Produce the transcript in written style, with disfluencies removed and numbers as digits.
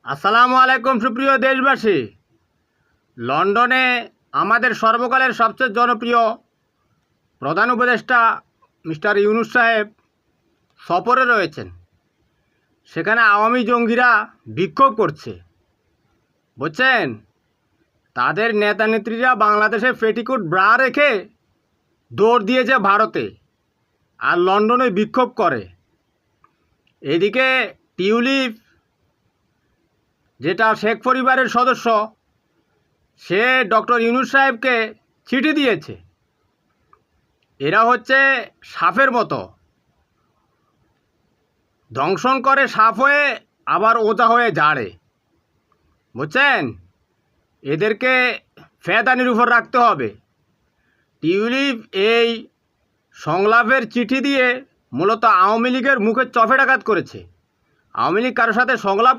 আসসালামু আলাইকুম সুপ্রিয় দেশবাসী। লন্ডনে আমাদের সর্বকালের সবচেয়ে জনপ্রিয় প্রধান উপদেষ্টা মিস্টার ইউনূস সাহেব সফরে রয়েছেন। সেখানে আওয়ামী জঙ্গিরা বিক্ষোভ করছে, বুঝছেন। তাদের নেতা নেত্রীরা বাংলাদেশে পেটিকোট ব্রা রেখে দৌড় দিয়েছে ভারতে, আর লন্ডনে বিক্ষোভ করে। এদিকে টিউলিপ, যেটা শেখ পরিবারের সদস্য, সে ডক্টর ইউনূস সাহেবকে চিঠি দিয়েছে। এরা হচ্ছে সাপের মতো, দংশন করে সাপ হয়ে আবার ওজা হয়ে ঝাড়ে, বুঝছেন। এদেরকে ফেদানির উপর রাখতে হবে। টিউলিপ এই সংলাপের চিঠি দিয়ে মূলত আওয়ামী লীগের মুখে চপেটাঘাত করেছে। আওয়ামী লীগ কারোর সাথে সংলাপ